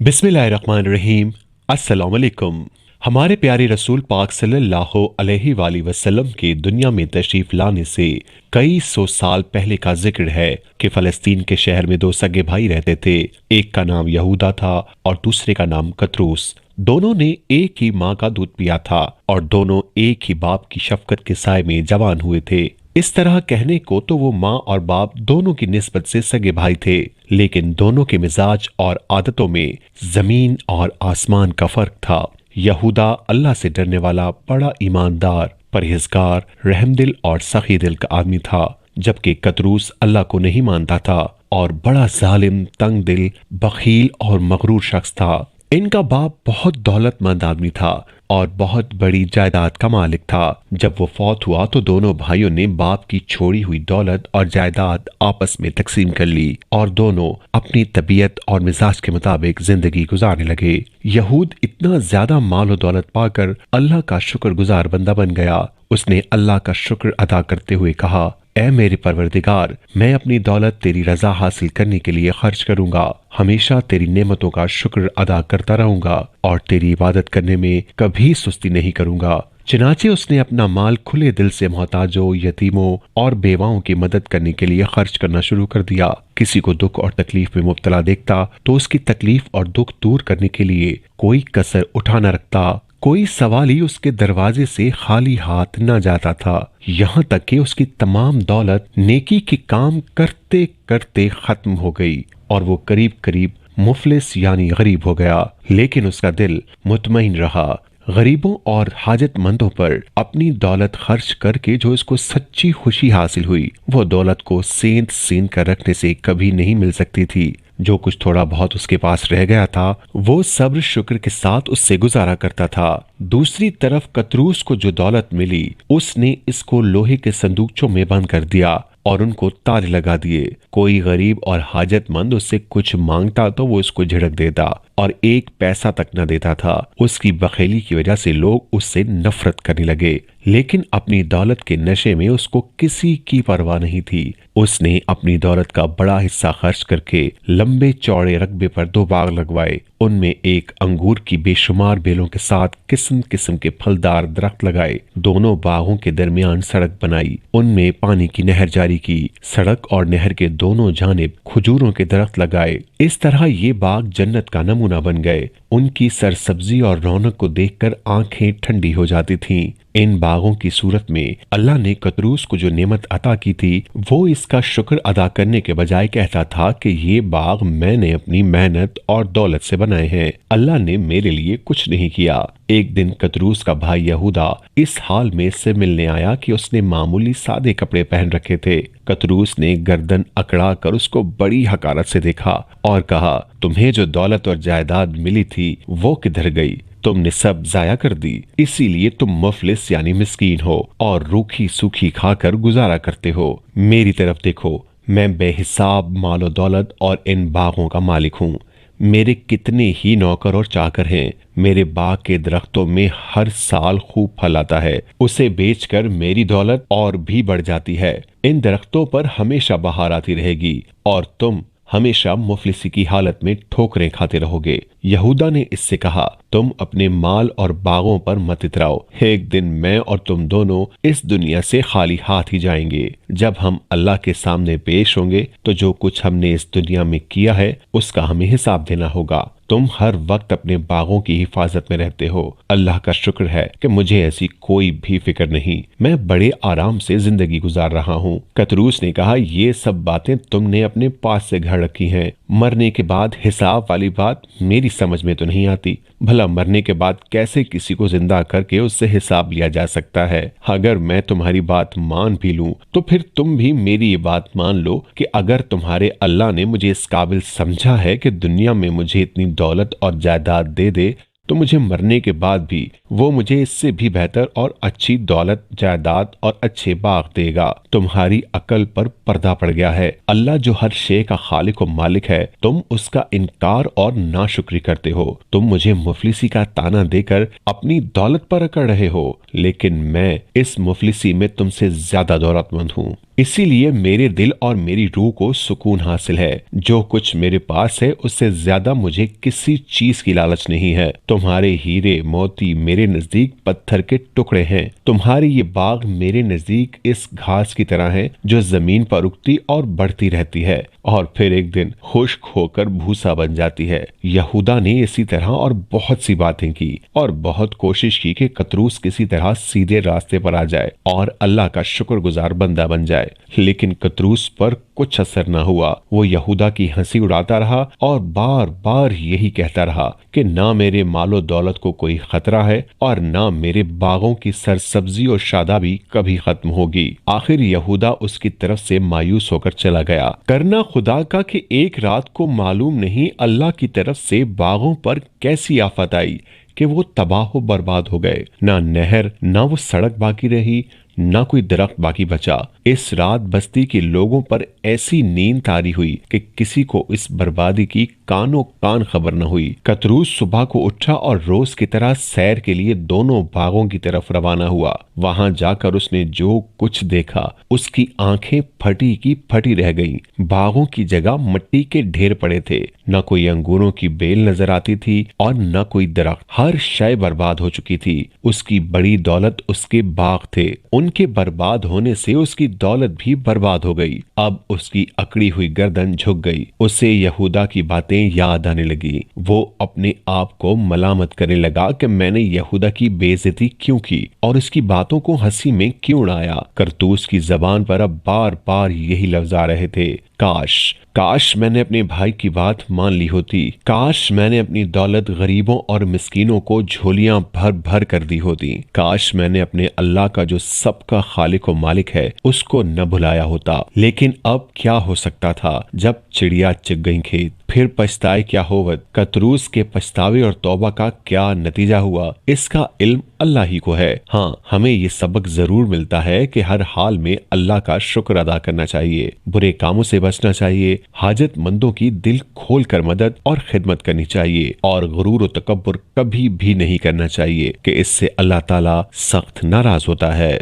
बिस्मिल्लाहिर्रहमानिर्रहीम। अस्सलाम वालेकुम। हमारे प्यारे रसूल पाक सल्लल्लाहु अलैहि वसल्लम के दुनिया में तशरीफ लाने से कई सौ साल पहले का जिक्र है कि फलस्तीन के शहर में दो सगे भाई रहते थे। एक का नाम यहूदा था और दूसरे का नाम कतरूस। दोनों ने एक ही माँ का दूध पिया था और दोनों एक ही बाप की शफकत के साए में जवान हुए थे। इस तरह कहने को तो वो माँ और बाप दोनों की निस्बत से सगे भाई थे, लेकिन दोनों के मिजाज और आदतों में जमीन और आसमान का फर्क था। यहूदा अल्लाह से डरने वाला बड़ा ईमानदार, परहेजगार, रहमदिल और सखी दिल का आदमी था, जबकि कतरूस अल्लाह को नहीं मानता था और बड़ा जालिम, तंग दिल, बखील और मगरूर शख्स था। इनका बाप बहुत दौलतमंद आदमी था और बहुत बड़ी जायदाद का मालिक था। जब वो फौत हुआ तो दोनों भाइयों ने बाप की छोड़ी हुई दौलत और जायदाद आपस में तकसीम कर ली और दोनों अपनी तबीयत और मिजाज के मुताबिक जिंदगी गुजारने लगे। यहूद इतना ज्यादा माल और दौलत पाकर अल्लाह का शुक्रगुजार बंदा बन गया। उसने अल्लाह का शुक्र अदा करते हुए कहा, ऐ मेरे परवरदिगार, मैं अपनी दौलत तेरी रजा हासिल करने के लिए खर्च करूंगा, हमेशा तेरी नेमतों का शुक्र अदा करता रहूंगा और तेरी इबादत करने में कभी सुस्ती नहीं करूंगा। चनाचे उसने अपना माल खुले दिल से मोहताजों, यतीमों और बेवाओं की मदद करने के लिए खर्च करना शुरू कर दिया। किसी को दुख और तकलीफ में मुब्तला देखता तो उसकी तकलीफ और दुख दूर करने के लिए कोई कसर उठा न रखता। कोई सवाल ही उसके दरवाजे से खाली हाथ न जाता था। यहाँ तक कि उसकी तमाम दौलत नेकी के काम करते करते खत्म हो गई और वो करीब करीब मुफलिस यानी गरीब हो गया, लेकिन उसका दिल मुतमईन रहा। गरीबों और हाजतमंदों पर अपनी दौलत खर्च करके जो इसको सच्ची खुशी हासिल हुई, वो दौलत को सेंध सेंध कर रखने से कभी नहीं मिल सकती थी। जो कुछ थोड़ा बहुत उसके पास रह गया था वो सब्र शुक्र के साथ उससे गुजारा करता था। दूसरी तरफ कतरूस को जो दौलत मिली उसने इसको लोहे के संदूकचों में बंद कर दिया और उनको ताले लगा दिए। कोई गरीब और हाजतमंद उससे कुछ मांगता तो वो उसको झिड़क देता और एक पैसा तक न देता था। उसकी बखेली की वजह से लोग उससे नफरत करने लगे, लेकिन अपनी दौलत के नशे में उसको किसी की परवाह नहीं थी। उसने अपनी दौलत का बड़ा हिस्सा खर्च करके लंबे चौड़े रकबे पर दो बाग लगवाए। उनमें एक अंगूर की बेशुमार बेलों के साथ किस्म किस्म के फलदार दरख्त लगाए। दोनों बागों के दरमियान सड़क बनाई, उनमें पानी की नहर जारी की। सड़क और नहर के दोनों जानिब खजूरों के दरख्त लगाए। इस तरह ये बाग जन्नत का नमूना बन गए। उनकी सरसब्जी और रौनक को देखकर आंखें ठंडी हो जाती थीं। इन बागों की सूरत में अल्लाह ने कतरूस को जो नेमत अता की थी वो इसका शुक्र अदा करने के बजाय कहता था कि ये बाग मैंने अपनी मेहनत और दौलत से बनाए हैं, अल्लाह ने मेरे लिए कुछ नहीं किया। एक दिन कतरूस का भाई यहूदा इस हाल में इससे मिलने आया कि उसने मामूली सादे कपड़े पहन रखे थे। कतरूस ने गर्दन अकड़ा कर उसको बड़ी हकारत से देखा और कहा, तुम्हें जो दौलत और जायदाद मिली थी वो किधर गई? तुमने सब जाया कर दी, इसीलिए तुम मुफलिस यानी मिस्कीन हो और रूखी सूखी खाकर गुजारा करते हो। मेरी तरफ देखो, मैं बेहिसाब मालो दौलत और इन बागों का मालिक हूँ। मेरे कितने ही नौकर और चाकर हैं। मेरे बाग के दरख्तों में हर साल खूब फल आता है। उसे बेचकर मेरी दौलत और भी बढ़ जाती है। इन दरख्तों पर हमेशा बहार आती रहेगी और तुम हमेशा मुफलिसी की हालत में ठोकरें खाते रहोगे। यहूदा ने इससे कहा, तुम अपने माल और बागों पर मत इतराओ। एक दिन मैं और तुम दोनों इस दुनिया से खाली हाथ ही जाएंगे। जब हम अल्लाह के सामने पेश होंगे तो जो कुछ हमने इस दुनिया में किया है उसका हमें हिसाब देना होगा। तुम हर वक्त अपने बागों की हिफाजत में रहते हो। अल्लाह का शुक्र है कि मुझे ऐसी कोई भी फिक्र नहीं। मैं बड़े आराम से जिंदगी गुजार रहा हूँ। कतरूस ने कहा, ये सब बातें तुमने अपने पास से घर रखी हैं। मरने के बाद हिसाब वाली बात मेरी समझ में तो नहीं आती। भला मरने के बाद कैसे किसी को जिंदा करके उससे हिसाब लिया जा सकता है? अगर मैं तुम्हारी बात मान भी लूं तो फिर तुम भी मेरी ये बात मान लो कि अगर तुम्हारे अल्लाह ने मुझे इस काबिल समझा है कि दुनिया में मुझे इतनी दौलत और जायदाद दे दे तो मुझे मरने के बाद भी वो मुझे इससे भी बेहतर और अच्छी दौलत, जायदाद और अच्छे बाग देगा। तुम्हारी अकल पर पर्दा पड़ गया है। अल्लाह जो हर शे का खालिक और मालिक है, तुम उसका इनकार और नाशुक्री करते हो। तुम मुझे मुफलिसी का ताना देकर अपनी दौलत पर अकड़ रहे हो, लेकिन मैं इस मुफलिसी में तुमसे ज्यादा दौलतमंद हूँ। इसीलिए मेरे दिल और मेरी रूह को सुकून हासिल है। जो कुछ मेरे पास है उससे ज्यादा मुझे किसी चीज की लालच नहीं है। तुम्हारे हीरे मोती मेरे नजदीक पत्थर के टुकड़े हैं। तुम्हारी ये बाग मेरे नजदीक इस घास की तरह है जो जमीन पर उगती और बढ़ती रहती है और फिर एक दिन खुश्क होकर भूसा बन जाती है। यहूदा ने इसी तरह और बहुत सी बातें की और बहुत कोशिश की कि कतरूस किसी तरह सीधे रास्ते पर आ जाए और अल्लाह का शुक्रगुजार बंदा बन जाए, लेकिन कतरूस पर कुछ असर न हुआ। वो यहूदा की हंसी उड़ाता रहा और बार बार यही कहता रहा कि ना मेरे मालो दौलत को कोई खतरा है और ना मेरे बागों की सरसब्जी और शादाबी कभी खत्म होगी। आखिर यहूदा उसकी तरफ से मायूस होकर चला गया। करना खुदा का कि एक रात को मालूम नहीं अल्लाह की तरफ से बागों पर कैसी आफत आई कि वो तबाह बर्बाद हो गए। ना नहर ना वो सड़क बाकी रही, ना कोई दरख्त बाकी बचा। इस रात बस्ती के लोगों पर ऐसी नींद तारी हुई कि किसी को इस बर्बादी की कानो कान खबर न हुई। कतरूस सुबह को उठा और रोज की तरह सैर के लिए दोनों बागों की तरफ रवाना हुआ। वहां जाकर उसने जो कुछ देखा उसकी आंखें फटी की फटी रह गईं। बागों की जगह मिट्टी के ढेर पड़े थे। न कोई अंगूरों की बेल नजर आती थी और न कोई दरख्त। हर शय बर्बाद हो चुकी थी। उसकी बड़ी दौलत उसके बाग थे, उनके बर्बाद होने से उसकी दौलत भी बर्बाद हो गई। अब उसकी अकड़ी हुई गर्दन झुक गई। उसे यहूदा की बातें याद आने लगी। वो अपने आप को मलामत करने लगा कि मैंने यहूदा की बेइज्जती क्यों की और इसकी बातों को हंसी में क्यों उड़ाया। करतूस की जबान पर अब बार बार यही लफ्ज आ रहे थे, काश काश मैंने अपने भाई की बात मान ली होती। काश मैंने अपनी दौलत गरीबों और मिस्कीनों को झोलियां भर भर कर दी होती। काश मैंने अपने अल्लाह का जो सबका खालिक और मालिक है उसको न भुलाया होता। लेकिन अब क्या हो सकता था जब चिड़िया चुग गई खेत। फिर पछताए क्या होवत। कतरूस के पछतावे और तौबा का क्या नतीजा हुआ इसका इल्म अल्लाह ही को है। हाँ, हमें ये सबक जरूर मिलता है कि हर हाल में अल्लाह का शुक्र अदा करना चाहिए, बुरे कामों से बचना चाहिए, हाजतमंदों की दिल खोल कर मदद और खिदमत करनी चाहिए और गुरूर और तकब्बुर कभी भी नहीं करना चाहिए कि इससे अल्लाह ताला सख्त नाराज होता है।